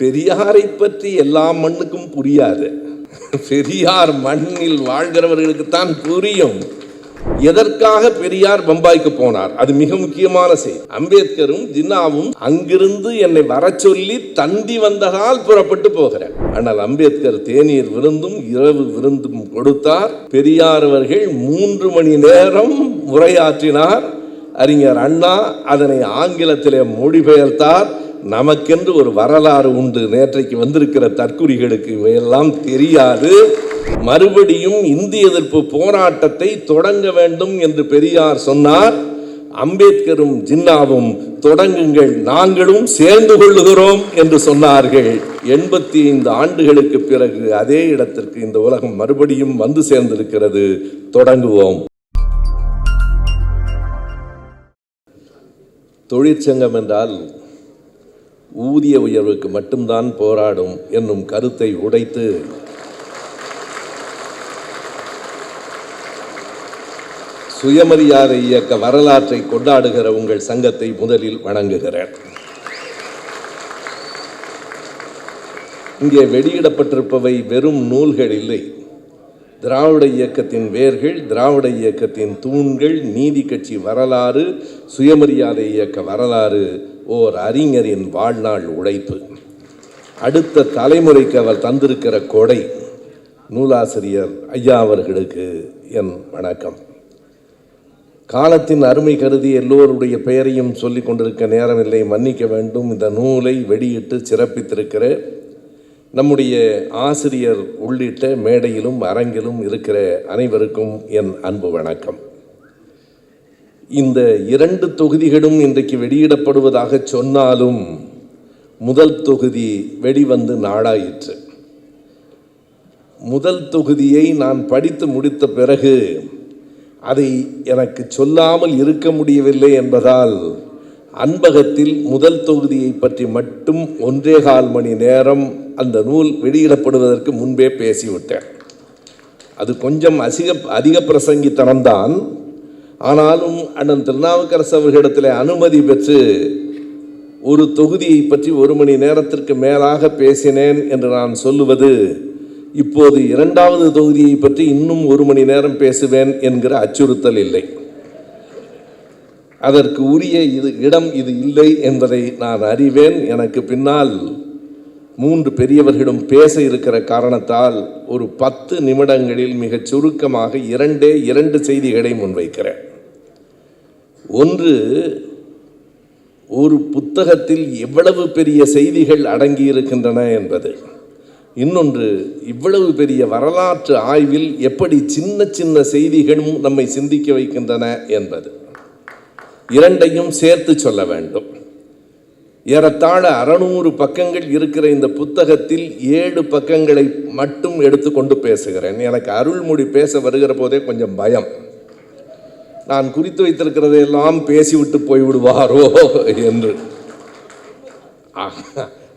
பெரியாரை பற்றி எல்லா மண்ணுக்கும் புரியாது. பெரியார் மண்ணில் வாழ்கிறவர்களுக்குத்தான் புரியும். எதற்காக பெரியார் பம்பாய்க்கு போனார், அது மிக முக்கியமான செய்தி. அம்பேத்கரும் ஜின்னாவும் அங்கிருந்து என்னை வர சொல்லி தந்தி வந்ததால் புறப்பட்டு போகிறார். ஆனால் அம்பேத்கர் தேநீர் விருந்தும் இரவு விருந்தும் கொடுத்தார். பெரியார் அவர்கள் 3 மணி நேரம் உரையாற்றினார். அறிஞர் அண்ணா அதனை ஆங்கிலத்திலே மொழிபெயர்த்தார். நமக்கென்று ஒரு வரலாறு உண்டு. நேற்றைக்கு வந்திருக்கிற தற்குறிகளுக்கு இவையெல்லாம் தெரியாது. மறுபடியும் இந்திய எதிர்ப்பு போராட்டத்தை தொடங்க வேண்டும் என்று பெரியார் சொன்னார். அம்பேத்கரும் ஜின்னாவும் தொடங்குங்கள், நாங்களும் சேர்ந்து கொள்ளுகிறோம் என்று சொன்னார்கள். 85 ஆண்டுகளுக்கு பிறகு அதே இடத்திற்கு இந்த உலகம் மறுபடியும் வந்து சேர்ந்திருக்கிறது. தொடங்குவோம். தொழிற்சங்கம் என்றால் ஊதிய உயர்வுக்கு மட்டும்தான் போராடும் என்னும் கருத்தை உடைத்து சுயமரியாதை இயக்க வரலாற்றை கொண்டாடுகிற உங்கள் சங்கத்தை முதலில் வணங்குகிறேன். இங்கே வெளியிடப்பட்டிருப்பவை வெறும் நூல்கள் இல்லை. திராவிட இயக்கத்தின் வேர்கள், திராவிட இயக்கத்தின் தூண்கள், நீதி கட்சி வரலாறு, சுயமரியாதை இயக்க வரலாறு, ஓர் அறிஞரின் வாழ்நாள் உழைப்பு, அடுத்த தலைமுறைக்கு அவர் தந்திருக்கிற கொடை. நூலாசிரியர் ஐயா அவர்களுக்கு என் வணக்கம். காலத்தின் அருமை கருதி எல்லோருடைய பெயரையும் சொல்லிக் கொண்டிருக்க நேரமில்லை, மன்னிக்க வேண்டும். இந்த நூலை வெளியிட்டு சிறப்பித்திருக்கிற நம்முடைய ஆசிரியர் உள்ளிட்ட மேடையிலும் அரங்கிலும் இருக்கிற அனைவருக்கும் என் அன்பு வணக்கம். இந்த 2 தொகுதிகளும் இன்றைக்கு வெளியிடப்படுவதாக சொன்னாலும் முதல் தொகுதி வெளிவந்து நாளாயிற்று. முதல் தொகுதியை நான் படித்து முடித்த பிறகு அதை எனக்கு சொல்லாமல் இருக்க முடியவில்லை என்பதால் அன்பகத்தில் முதல் தொகுதியை பற்றி மட்டும் 1.25 மணி நேரம் அந்த நூல் வெளியிடப்படுவதற்கு முன்பே பேசிவிட்டேன். அது கொஞ்சம் அதிக பிரசங்கித்தனம்தான். ஆனாலும் அண்ணன் திருநாவுக்கரசு அவர்களிடத்தில் அனுமதி பெற்று ஒரு தொகுதியை பற்றி 1 மணி நேரத்திற்கு மேலாக பேசினேன் என்று நான் சொல்லுவது, இப்போது 2வது தொகுதியை பற்றி இன்னும் 1 மணி நேரம் பேசுவேன் என்கிற அச்சுறுத்தல் இல்லை. அதற்கு உரிய இடம் இது இல்லை என்பதை நான் அறிவேன். எனக்கு பின்னால் 3 பெரியவர்களும் பேச இருக்கிற காரணத்தால் ஒரு 10 நிமிடங்களில் மிகச் சுருக்கமாக 2 செய்திகளை முன்வைக்கிறேன். ஒன்று, ஒரு புத்தகத்தில் எவ்வளவு பெரிய செய்திகள் அடங்கி இருக்கின்றன என்பது. இன்னொன்று, இவ்வளவு பெரிய வரலாற்று ஆய்வில் எப்படி சின்ன சின்ன செய்திகளும் நம்மை சிந்திக்க வைக்கின்றன என்பது. 2ஐயும் சேர்த்து சொல்ல வேண்டும். ஏறத்தாழ 600 பக்கங்கள் இருக்கிற இந்த புத்தகத்தில் 7 பக்கங்களை மட்டும் எடுத்துக்கொண்டு பேசுகிறேன். எனக்கு அருள்மொழி பேச வருகிற போதே கொஞ்சம் பயம். நான் குறித்து வைத்திருக்கிறதையெல்லாம் பேசிவிட்டு போய்விடுவாரோ என்று.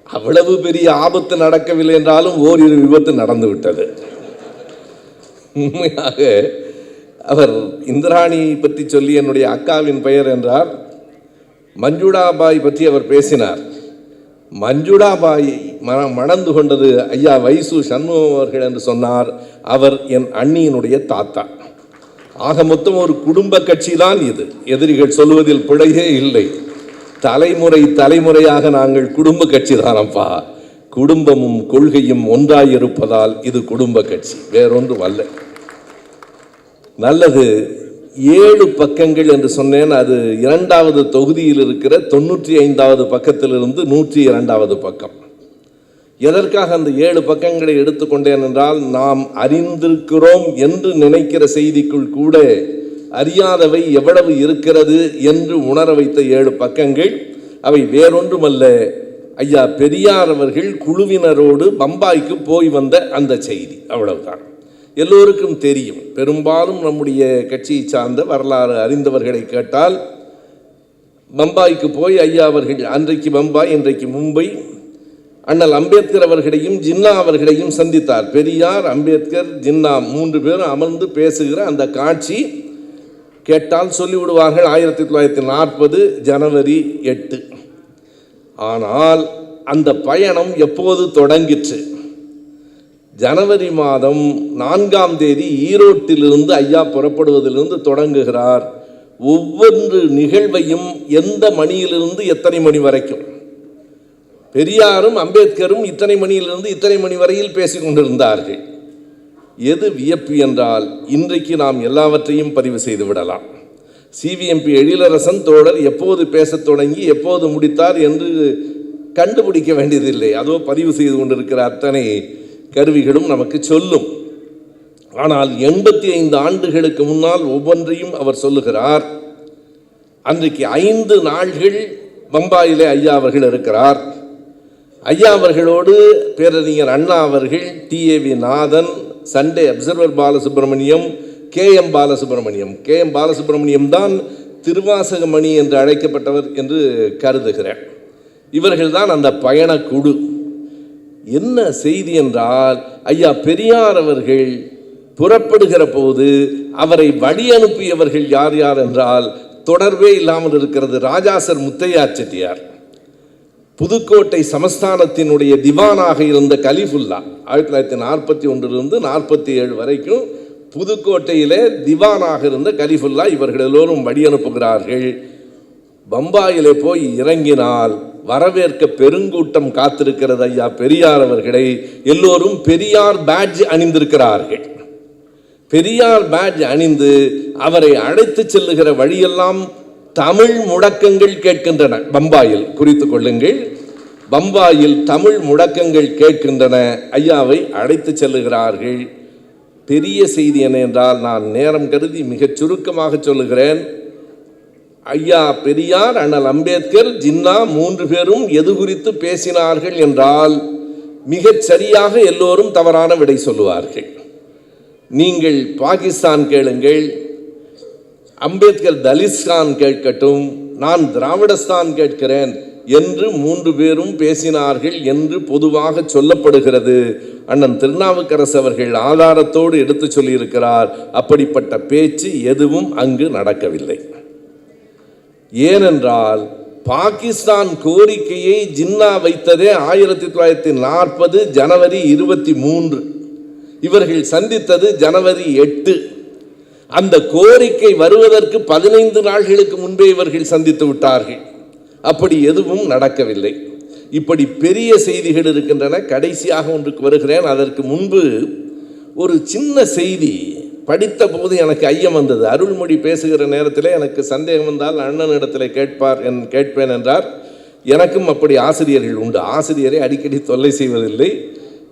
அவ்வளவு பெரிய ஆபத்து நடக்கவில்லை என்றாலும் ஓரிரு விபத்து நடந்து விட்டது. உண்மையாக அவர் இந்திராணியை பற்றி சொல்லி என்னுடைய அக்காவின் பெயர் என்றார். மஞ்சுடாபாய் பற்றி அவர் பேசினார். மஞ்சுடாபாயை மணந்து கொண்டது ஐயா வைசு சண்முகம் அவர்கள் என்று சொன்னார். அவர் என் அண்ணியினுடைய தாத்தா. ஆக மொத்தம் ஒரு குடும்ப கட்சி தான் இது. எதிரிகள் சொல்வதில் பிழையே இல்லை. தலைமுறையாக நாங்கள் குடும்ப கட்சி தானப்பா. குடும்பமும் கொள்கையும் ஒன்றாயிருப்பதால் இது குடும்ப கட்சி, வேறொன்றும் அல்ல. நல்லது. 7 பக்கங்கள் என்று சொன்னேன். அது 2வது தொகுதியில் இருக்கிற 95வது பக்கத்திலிருந்து 102வது பக்கம். எதற்காக அந்த 7 பக்கங்களை எடுத்துக்கொண்டேன் என்றால், நாம் அறிந்திருக்கிறோம் என்று நினைக்கிற செய்திக்குள் கூட அறியாதவை எவ்வளவு இருக்கிறது என்று உணர வைத்த 7 பக்கங்கள். அவை வேறொன்றுமல்ல, ஐயா பெரியார் அவர்கள் குழுவினரோடு பம்பாய்க்கு போய் வந்த அந்த செய்தி. அவ்வளவுதான். எல்லோருக்கும் தெரியும். பெரும்பாலும் நம்முடைய கட்சியை சார்ந்த வரலாறு அறிந்தவர்களை கேட்டால், பம்பாய்க்கு போய் ஐயா அவர்கள் அன்றைக்கு பம்பாய், இன்றைக்கு மும்பை, அண்ணல் அம்பேத்கர் அவர்களையும் ஜின்னா அவர்களையும் சந்தித்தார். பெரியார், அம்பேத்கர், ஜின்னா 3 பேரும் அமர்ந்து பேசுகிற அந்த காட்சி கேட்டால் சொல்லிவிடுவார்கள் 1940 ஜனவரி 8. ஆனால் அந்த பயணம் எப்போது தொடங்கிற்று? ஜனவரி மாதம் 4ஆம் தேதி ஈரோட்டிலிருந்து ஐயா புறப்படுவதிலிருந்து தொடங்குகிறார். ஒவ்வொரு நிகழ்வையும் எந்த மணியிலிருந்து எத்தனை மணி வரைக்கும், பெரியாரும் அம்பேத்கரும் இத்தனை மணியிலிருந்து இத்தனை மணி வரையில் பேசிக் கொண்டிருந்தார்கள். எது வியப்பு என்றால், இன்றைக்கு நாம் எல்லாவற்றையும் பதிவு செய்து விடலாம். சிவிஎம்பி எழிலரசன் தோழர் எப்போது பேசத் தொடங்கி எப்போது முடித்தார் என்று கண்டுபிடிக்க வேண்டியதில்லை. அதோ பதிவு செய்து கொண்டிருக்கிற அத்தனை கருவிகளும் நமக்கு சொல்லும். ஆனால் 85 ஆண்டுகளுக்கு முன்னால் ஒவ்வொன்றையும் அவர் சொல்லுகிறார். அன்றைக்கு 5 நாள்கள் பம்பாயிலே ஐயா அவர்கள் இருக்கிறார். ஐயா அவர்களோடு பேரறிஞர் அண்ணா அவர்கள், TAV Nathan, Sunday Observer Balasubramaniam, KM Balasubramaniam. KM Balasubramaniam தான் திருவாசகமணி என்று அழைக்கப்பட்டவர் என்று கருதுகிறேன். இவர்கள்தான் அந்த பயணக்குழு. என்ன செய்தி என்றால், ஐயா பெரியார் அவர்கள் புறப்படுகிற போது அவரை வழி அனுப்பியவர்கள் யார் யார் என்றால், தொடர்பே இல்லாமல் இருக்கிறது, ராஜாசர் முத்தையா செட்டியார். புதுக்கோட்டை சமஸ்தானத்தினுடைய திவானாக இருந்த கலிஃபுல்லா 1941 47 வரைக்கும் புதுக்கோட்டையிலே திவானாக இருந்த கலிஃபுல்லா இவர்கள் எல்லோரும் வழி அனுப்புகிறார்கள். பம்பாயிலே போய் இறங்கினால் வரவேற்க பெருங்கூட்டம் காத்திருக்கிறது ஐயா பெரியார் அவர்களை. எல்லோரும் பெரியார் பேட்ஜ் அணிந்திருக்கிறார்கள். பெரியார் பேட்ஜ் அணிந்து அவரை அழைத்து செல்லுகிற வழியெல்லாம் தமிழ் முழக்கங்கள் கேட்கின்றன. பம்பாயில் குறித்து கொள்ளுங்கள், பம்பாயில் தமிழ் முழக்கங்கள் கேட்கின்றன. ஐயாவை அழைத்து செல்லுகிறார்கள். பெரிய செய்தி என்ன என்றால், நான் நேரம் கருதி மிகச் சுருக்கமாக சொல்லுகிறேன். ஐயா பெரியார், அண்ணல் அம்பேத்கர், ஜின்னா 3 பேரும் எது குறித்து பேசினார்கள் என்றால் மிகச் சரியாக எல்லோரும் தவறான விடை சொல்லுவார்கள். நீங்கள் பாகிஸ்தான் கேளுங்கள், அம்பேத்கர் தலிஸ்தான் கேட்கட்டும், நான் திராவிடஸ்தான் கேட்கிறேன் என்று 3 பேரும் பேசினார்கள் என்று பொதுவாக சொல்லப்படுகிறது. அண்ணன் திருநாவுக்கரசு அவர்கள் ஆதாரத்தோடு எடுத்து சொல்லியிருக்கிறார். அப்படிப்பட்ட பேச்சு எதுவும் அங்கு நடக்கவில்லை. ஏனென்றால் பாகிஸ்தான் கோரிக்கையை ஜின்னா வைத்ததே 1940 ஜனவரி 23. இவர்கள் சந்தித்தது ஜனவரி 8. அந்த கோரிக்கை வருவதற்கு 15 நாட்களுக்கு முன்பே இவர்கள் சந்தித்து விட்டார்கள். அப்படி எதுவும் நடக்கவில்லை. இப்படி பெரிய செய்திகள் இருக்கின்றன. கடைசியாக ஒன்றுக்கு வருகிறேன். அதற்கு முன்பு ஒரு சின்ன செய்தி படித்த போது எனக்கு ஐயம் வந்தது. அருள்மொழி பேசுகிற நேரத்தில் எனக்கு சந்தேகம் வந்தால் அண்ணனிடத்தில் கேட்பேன் என்றார். எனக்கும் அப்படி ஆசிரியர்கள் உண்டு. ஆசிரியரை அடிக்கடி தொல்லை செய்வதில்லை,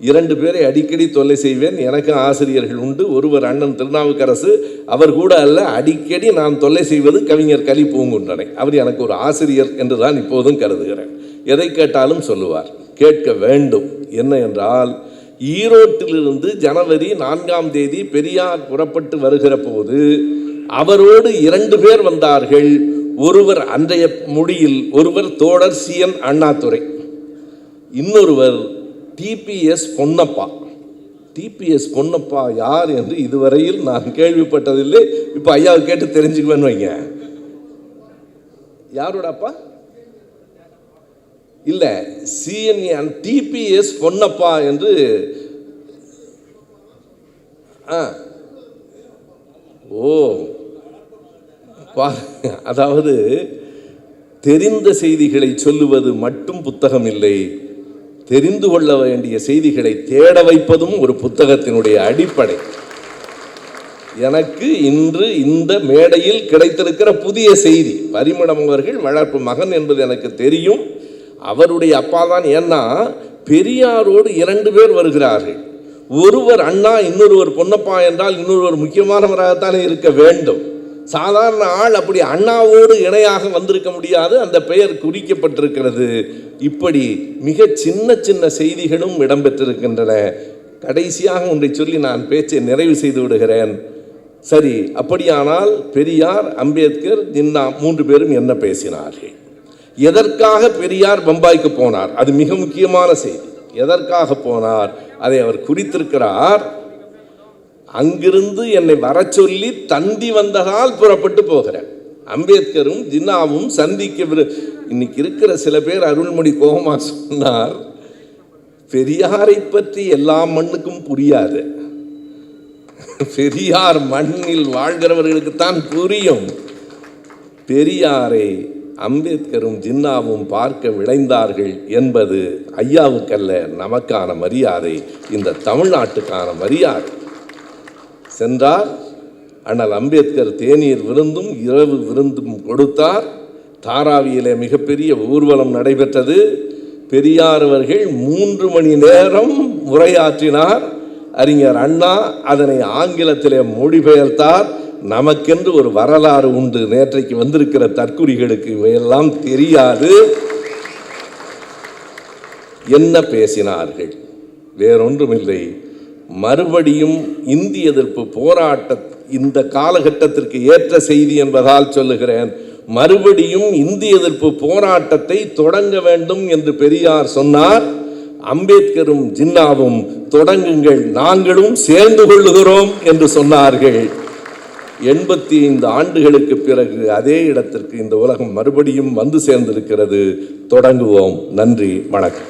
2 பேரை அடிக்கடி தொல்லை செய்வேன். எனக்கு ஆசிரியர்கள் உண்டு. ஒருவர் அண்ணன் திருநாவுக்கரசு, அவர் கூட அல்ல, அடிக்கடி நான் தொல்லை செய்வது கவிஞர் கலி பூங்குன்றனை. அவர் எனக்கு ஒரு ஆசிரியர் என்று தான் இப்போதும் கருதுகிறேன். எதை கேட்டாலும் சொல்லுவார். கேட்க வேண்டும். என்ன என்றால், ஈரோட்டிலிருந்து ஜனவரி 4ஆம் தேதி பெரியார் புறப்பட்டு வருகிற போது அவரோடு 2 பேர் வந்தார்கள். ஒருவர் அன்றைய மொழியில் ஒருவர் தோழர் CN அண்ணாதுரை, இன்னொருவர் TPS பொன்னப்பா. TPS பொன்னப்பா யார் என்று இதுவரையில் நான் கேள்விப்பட்டதில்லை. இப்போ ஐயாவை கேட்டு தெரிஞ்சுக்குவேன்னு வைங்க. யாரோட அப்பா? இல்லை, CN TPS பொன்னப்பா என்று. அதாவது தெரிந்த செய்திகளை சொல்லுவது மட்டும் புத்தகம் இல்லை, தெரிந்து கொள்ள வேண்டிய செய்திகளை தேட வைப்பதும் ஒரு புத்தகத்தினுடைய அடிப்படை. எனக்கு இன்று இந்த மேடையில் கிடைத்திருக்கிற புதிய செய்தி, பரிமளம் அவர்கள் வளர்ப்பு மகன் என்பது எனக்கு தெரியும். அவருடைய அப்பா தான். ஏன்னா பெரியாரோடு 2 பேர் வருகிறார்கள். ஒருவர் அண்ணா, இன்னொருவர் பொன்னப்பா என்றால் இன்னொருவர் முக்கியமானவராகத்தானே இருக்க வேண்டும். சாதாரண ஆள் அப்படி அண்ணாவோடு இணையாக வந்திருக்க முடியாது. அந்த பெயர் குறிக்கப்பட்டிருக்கிறது. இப்படி மிக சின்ன சின்ன செய்திகளும் இடம்பெற்றிருக்கின்றன. கடைசியாக ஒன்றை சொல்லி நான் பேச்சை நிறைவு செய்து விடுகிறேன். சரி, அப்படியானால் பெரியார், அம்பேத்கர், ஜின்னா 3 பேரும் என்ன பேசினார்கள்? எதற்காக பெரியார் பம்பாய்க்கு போனார்? அது மிக முக்கியமான செய்தி. எதற்காக போனார் அதை அவர் குறித்திருக்கிறார். அங்கிருந்து என்னை வர சொல்லி தந்தி வந்ததால் புறப்பட்டு போகிறேன். அம்பேத்கரும் ஜின்னாவும் சந்திக்க இன்னைக்கு இருக்கிற சில பேர் அருள்மொழி கோபமா சொன்னார், பெரியாரை பற்றி எல்லா மண்ணுக்கும் புரியாது. பெரியார் மண்ணில் வாழ்கிறவர்களுக்குத்தான் புரியும். பெரியாரை அம்பேத்கரும் ஜின்னாவும் பார்க்க விளைந்தார்கள் என்பது ஐயாவுக்கல்ல, நமக்கான மரியாதை, இந்த தமிழ்நாட்டுக்கான மரியாதை. சென்றார். அண்ணல் அம்பேத்கர் தேநீர் விருந்தும் இரவு விருந்தும் கொடுத்தார். தாராவியிலே மிகப்பெரிய ஊர்வலம் நடைபெற்றது. பெரியார் அவர்கள் 3 மணி நேரம் உரையாற்றினார். அறிஞர் அண்ணா அதனை ஆங்கிலத்திலே மொழிபெயர்த்தார். நமக்கென்று ஒரு வரலாறு உண்டு. நேற்றைக்கு வந்திருக்கிற தற்குறிகளுக்கு இவையெல்லாம் தெரியாது. என்ன பேசினார்கள்? வேறொன்றுமில்லை, மறுபடியும் இந்திய எதிர்ப்பு போராட்ட இந்த காலகட்டத்திற்கு ஏற்ற செய்தி என்பதால் சொல்லுகிறேன், மறுபடியும் இந்திய எதிர்ப்பு போராட்டத்தை தொடங்க வேண்டும் என்று பெரியார் சொன்னார். அம்பேத்கரும் ஜின்னாவும் தொடங்குங்கள், நாங்களும் சேர்ந்து கொள்ளுகிறோம் என்று சொன்னார்கள். 85 ஆண்டுகளுக்கு பிறகு அதே இடத்திற்கு இந்த உலகம் மறுபடியும் வந்து சேர்ந்திருக்கிறது. தொடங்குவோம். நன்றி, வணக்கம்.